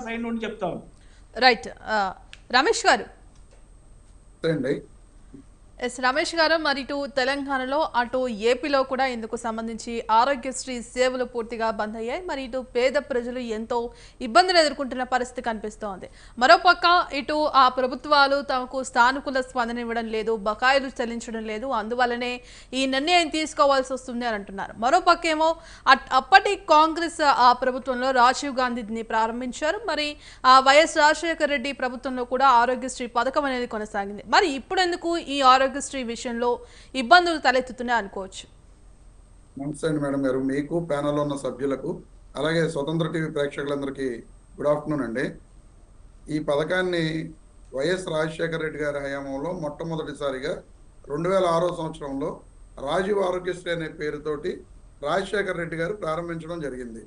Side నుండి చెప్తాం. Right. Ramesh గారు. అండి ఎస్ రమేష్ గారు, మరి ఇటు తెలంగాణలో అటు ఏపీలో కూడా ఇందుకు సంబంధించి ఆరోగ్యశ్రీ సేవలు పూర్తిగా బంద్ అయ్యాయి. మరి ఇటు పేద ప్రజలు ఎంతో ఇబ్బందులు ఎదుర్కొంటున్న పరిస్థితి కనిపిస్తోంది. మరోపక్క ఇటు ఆ ప్రభుత్వాలు తమకు సానుకూల స్పందన ఇవ్వడం లేదు, బకాయిలు చెల్లించడం లేదు, అందువల్లనే ఈ నిర్ణయం తీసుకోవాల్సి వస్తుంది అని అంటున్నారు. మరోపక్క ఏమో అప్పటి కాంగ్రెస్ ఆ ప్రభుత్వంలో రాజీవ్ గాంధీని ప్రారంభించారు. మరి ఆ వైఎస్ రాజశేఖర రెడ్డి ప్రభుత్వంలో కూడా ఆరోగ్యశ్రీ పథకం అనేది కొనసాగింది. మరి ఇప్పుడు ఎందుకు ఈ ఆరోగ్యశ్రీ విషయంలో ఇబ్బందులు తలెత్తుతున్నాయి అనుకోవచ్చు? నమస్తే అండి మేడం గారు, మీకు ప్యానల్లో ఉన్న సభ్యులకు అలాగే స్వతంత్ర టీవీ ప్రేక్షకులందరికీ గుడ్ ఆఫ్టర్నూన్ అండి. ఈ పథకాన్ని వైఎస్ రాజశేఖర రెడ్డి గారి హయాంలో మొట్టమొదటిసారిగా 2006 సంవత్సరంలో రాజీవ్ ఆరోగ్యశ్రీ అనే పేరుతోటి రాజశేఖర రెడ్డి గారు ప్రారంభించడం జరిగింది.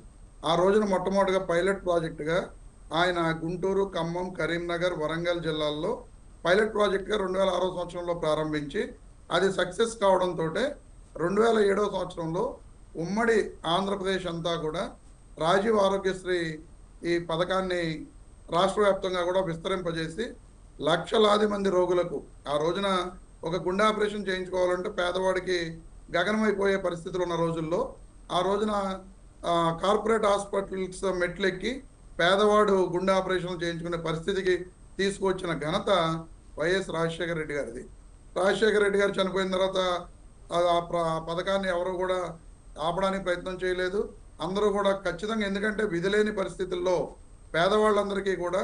ఆ రోజున మొట్టమొదటిగా పైలట్ ప్రాజెక్టుగా ఆయన గుంటూరు, ఖమ్మం, కరీంనగర్, వరంగల్ జిల్లాల్లో పైలట్ ప్రాజెక్ట్గా 2006 సంవత్సరంలో ప్రారంభించి అది సక్సెస్ కావడంతో 2007 సంవత్సరంలో ఉమ్మడి ఆంధ్రప్రదేశ్ అంతా కూడా రాజీవ్ ఆరోగ్యశ్రీ ఈ పథకాన్ని రాష్ట్ర వ్యాప్తంగా కూడా విస్తరింపజేసి లక్షలాది మంది రోగులకు, ఆ రోజున ఒక గుండె ఆపరేషన్ చేయించుకోవాలంటే పేదవాడికి గగనమైపోయే పరిస్థితులు ఉన్న రోజుల్లో ఆ రోజున కార్పొరేట్ హాస్పిటల్స్ మెట్లెక్కి పేదవాడు గుండె ఆపరేషన్లు చేయించుకునే పరిస్థితికి తీసుకువచ్చిన ఘనత వైఎస్ రాజశేఖర రెడ్డి గారిది. రాజశేఖర రెడ్డి గారు చనిపోయిన తర్వాత ఆ పథకాన్ని ఎవరు కూడా ఆపడానికి ప్రయత్నం చేయలేదు. అందరూ కూడా ఖచ్చితంగా, ఎందుకంటే విధిలేని పరిస్థితుల్లో పేదవాళ్ళందరికీ కూడా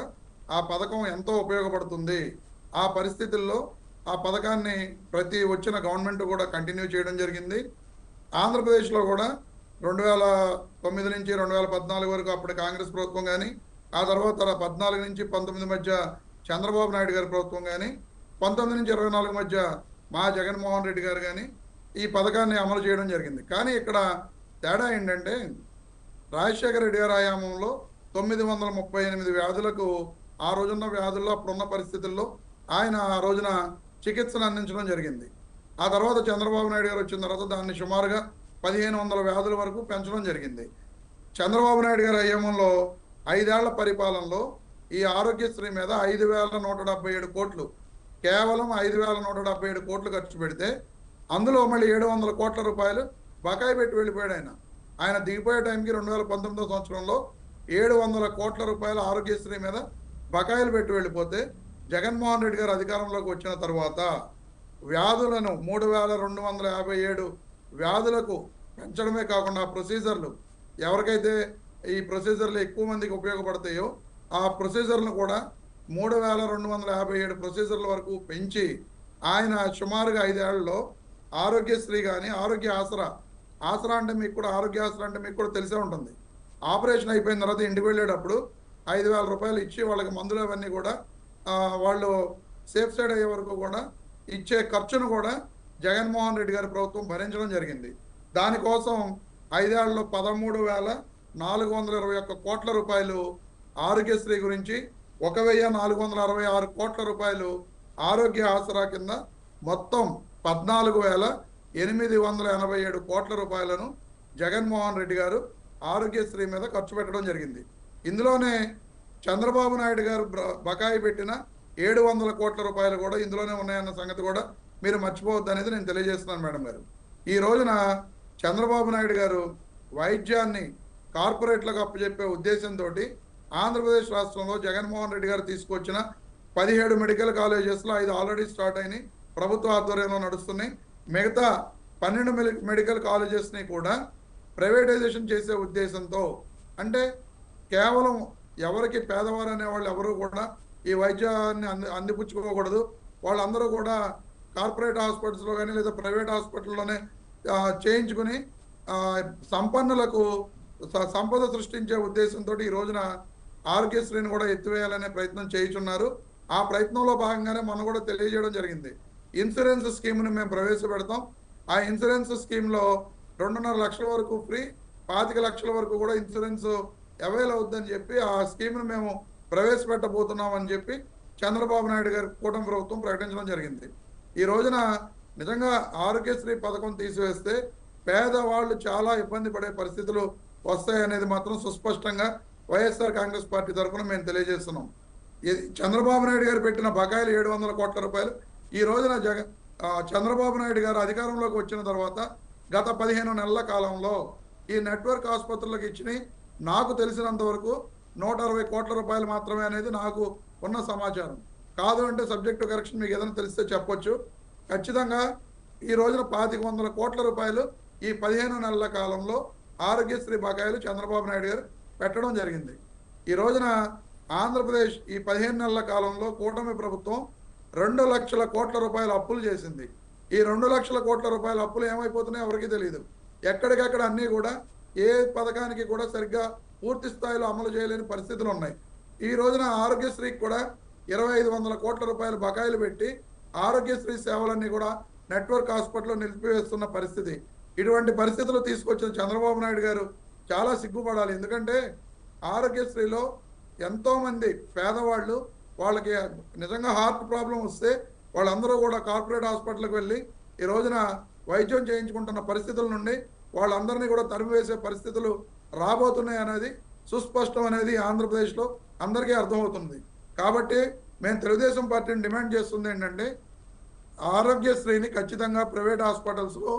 ఆ పథకం ఎంతో ఉపయోగపడుతుంది. ఆ పరిస్థితుల్లో ఆ పథకాన్ని ప్రతి వచ్చిన గవర్నమెంట్ కూడా కంటిన్యూ చేయడం జరిగింది. ఆంధ్రప్రదేశ్లో కూడా 2009 నుంచి 2014 వరకు అప్పటి కాంగ్రెస్ ప్రభుత్వం కానీ, ఆ తర్వాత 14 నుంచి 19 మధ్య చంద్రబాబు నాయుడు గారి ప్రభుత్వం కానీ, 19 నుంచి 24 మధ్య మా జగన్మోహన్ రెడ్డి గారు కానీ ఈ పథకాన్ని అమలు చేయడం జరిగింది. కానీ ఇక్కడ తేడా ఏంటంటే రాజశేఖర రెడ్డి గారి హయాంలో 938 వ్యాధులకు, ఆ రోజున్న వ్యాధుల్లో అప్పుడున్న పరిస్థితుల్లో ఆయన ఆ రోజున చికిత్సను అందించడం జరిగింది. ఆ తర్వాత చంద్రబాబు నాయుడు గారు వచ్చిన తర్వాత దాన్ని సుమారుగా 1500 వ్యాధుల వరకు పెంచడం జరిగింది. చంద్రబాబు నాయుడు గారి హయాంలో 5 ఏళ్ల పరిపాలనలో ఈ ఆరోగ్యశ్రీ మీద 5177 కోట్లు, కేవలం 5177 కోట్లు ఖర్చు పెడితే అందులో మళ్ళీ 700 కోట్ల రూపాయలు బకాయి పెట్టి వెళ్ళిపోయాడు ఆయన. ఆయన దిగిపోయే టైంకి 2019 సంవత్సరంలో 700 కోట్ల రూపాయలు ఆరోగ్యశ్రీ మీద బకాయిలు పెట్టి వెళ్ళిపోతే జగన్మోహన్ రెడ్డి గారు అధికారంలోకి వచ్చిన తర్వాత వ్యాధులను 3257 వ్యాధులకు పెంచడమే కాకుండా ప్రొసీజర్లు, ఎవరికైతే ఈ ప్రొసీజర్లు ఎక్కువ మందికి ఉపయోగపడతాయో ఆ ప్రొసీజర్లను కూడా 3257 ప్రొసీజర్ల వరకు పెంచి ఆయన సుమారుగా 5 ఏళ్లలో ఆరోగ్యశ్రీ కానీ, ఆరోగ్య ఆసరా అంటే మీకు కూడా, ఆరోగ్య ఆసరా అంటే మీకు కూడా తెలిసే ఉంటుంది. ఆపరేషన్ అయిపోయిన తర్వాత ఇంటికి వెళ్ళేటప్పుడు 5000 రూపాయలు ఇచ్చి వాళ్ళకి మందులు అవన్నీ కూడా వాళ్ళు సేఫ్ సైడ్ అయ్యే వరకు కూడా ఇచ్చే ఖర్చును కూడా జగన్మోహన్ రెడ్డి గారి ప్రభుత్వం భరించడం జరిగింది. దానికోసం 5 ఏళ్లలో 13,421 కోట్ల రూపాయలు ఆరోగ్యశ్రీ గురించి, 1,466 కోట్ల రూపాయలు ఆరోగ్య ఆసరా కింద మొత్తం 14,887 కోట్ల రూపాయలను జగన్మోహన్ రెడ్డి గారు ఆరోగ్యశ్రీ మీద ఖర్చు పెట్టడం జరిగింది. ఇందులోనే చంద్రబాబు నాయుడు గారు బకాయి పెట్టిన 700 కోట్ల రూపాయలు కూడా ఇందులోనే ఉన్నాయన్న సంగతి కూడా మీరు మర్చిపోవద్దు అనేది నేను తెలియజేస్తున్నాను మేడం గారు. ఈ రోజున చంద్రబాబు నాయుడు గారు వైద్యాన్ని కార్పొరేట్లకు అప్పచెప్పే ఉద్దేశంతో ఆంధ్రప్రదేశ్ రాష్ట్రంలో జగన్మోహన్ రెడ్డి గారు తీసుకొచ్చిన 17 మెడికల్ కాలేజెస్లో 5 ఆల్రెడీ స్టార్ట్ అయినాయి, ప్రభుత్వ ఆధ్వర్యంలో నడుస్తున్నాయి. మిగతా 12 మెడికల్ కాలేజెస్ని కూడా ప్రైవేటైజేషన్ చేసే ఉద్దేశంతో, అంటే కేవలం ఎవరికి పేదవారు అనేవాళ్ళు ఎవరు కూడా ఈ వైద్యాన్ని అందిపుచ్చుకోకూడదు, వాళ్ళందరూ కూడా కార్పొరేట్ హాస్పిటల్స్లో కానీ లేదా ప్రైవేట్ హాస్పిటల్లోనే చేయించుకుని సంపన్నులకు సంపద సృష్టించే ఉద్దేశంతో ఈ రోజున ఆరోగ్యశ్రీని కూడా ఎత్తివేయాలనే ప్రయత్నం చేయుచున్నారు. ఆ ప్రయత్నంలో భాగంగానే మనం కూడా తెలియజేయడం జరిగింది. ఇన్సూరెన్స్ స్కీమ్ని మేము ప్రవేశపెడతాం. ఆ ఇన్సూరెన్స్ స్కీమ్లో 2.5 లక్షల వరకు ఫ్రీ, 25 లక్షల వరకు కూడా ఇన్సూరెన్స్ అవైల్ అవుద్దని చెప్పి ఆ స్కీమ్ను మేము ప్రవేశపెట్టబోతున్నామని చెప్పి చంద్రబాబు నాయుడు గారి కూటమి ప్రభుత్వం ప్రకటించడం జరిగింది. ఈ రోజున నిజంగా ఆరోగ్యశ్రీ పథకం తీసివేస్తే పేదవాళ్ళు చాలా ఇబ్బంది పడే పరిస్థితులు వస్తాయనేది మాత్రం సుస్పష్టంగా వైఎస్ఆర్ కాంగ్రెస్ పార్టీ తరఫున మేము తెలియజేస్తున్నాం. చంద్రబాబు నాయుడు గారు పెట్టిన బకాయిలు 700 కోట్ల రూపాయలు ఈ రోజున చంద్రబాబు నాయుడు గారు అధికారంలోకి వచ్చిన తర్వాత గత 15 నెలల కాలంలో ఈ నెట్వర్క్ ఆసుపత్రులకు ఇచ్చినాయి నాకు తెలిసినంత వరకు 160 కోట్ల రూపాయలు మాత్రమే అనేది నాకు ఉన్న సమాచారం. కాదు అంటే సబ్జెక్టు కరెక్షన్ మీకు ఏదైనా తెలిస్తే చెప్పొచ్చు. ఖచ్చితంగా ఈ రోజున 2500 కోట్ల రూపాయలు ఈ 15 నెలల కాలంలో ఆరోగ్యశ్రీ బకాయిలు చంద్రబాబు నాయుడు గారు పెట్టడం జరిగింది. ఈ రోజున ఆంధ్రప్రదేశ్ ఈ 15 నెలల కాలంలో కూటమి ప్రభుత్వం 2 లక్షల కోట్ల రూపాయల అప్పులు చేసింది. ఈ 2 లక్షల కోట్ల రూపాయల అప్పులు ఏమైపోతున్నాయో ఎవరికీ తెలియదు. ఎక్కడికక్కడ అన్నీ కూడా ఏ పథకానికి కూడా సరిగ్గా పూర్తి స్థాయిలో అమలు చేయలేని పరిస్థితులు ఉన్నాయి. ఈ రోజున ఆరోగ్యశ్రీకి కూడా 2500 కోట్ల రూపాయల బకాయిలు పెట్టి ఆరోగ్యశ్రీ సేవలన్నీ కూడా నెట్వర్క్ హాస్పిటల్లో నిలిపివేస్తున్న పరిస్థితి. ఇటువంటి పరిస్థితులు తీసుకొచ్చిన చంద్రబాబు నాయుడు గారు చాలా సిగ్గుపడాలి. ఎందుకంటే ఆరోగ్యశ్రీలో ఎంతోమంది పేదవాళ్ళు వాళ్ళకి నిజంగా హార్ట్ ప్రాబ్లం వస్తే వాళ్ళందరూ కూడా కార్పొరేట్ హాస్పిటల్కి వెళ్ళి ఈ రోజున వైద్యం చేయించుకుంటున్న పరిస్థితుల నుండి వాళ్ళందరినీ కూడా తరిమివేసే పరిస్థితులు రాబోతున్నాయి అనేది సుస్పష్టం అనేది ఆంధ్రప్రదేశ్లో అందరికీ అర్థమవుతుంది. కాబట్టి మేము తెలుగుదేశం పార్టీని డిమాండ్ చేస్తుంది ఏంటంటే ఆరోగ్యశ్రీని ఖచ్చితంగా ప్రైవేట్ హాస్పిటల్స్లో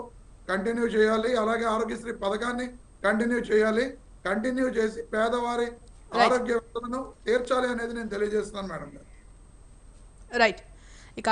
కంటిన్యూ చేయాలి. అలాగే ఆరోగ్యశ్రీ పథకాన్ని కంటిన్యూ చేయాలి. కంటిన్యూ చేసి పేదవారి ఆరోగ్య వ్యవస్థలను తీర్చాలి అనేది నేను తెలియజేస్తున్నాను మేడం గారు. రైట్. ఇక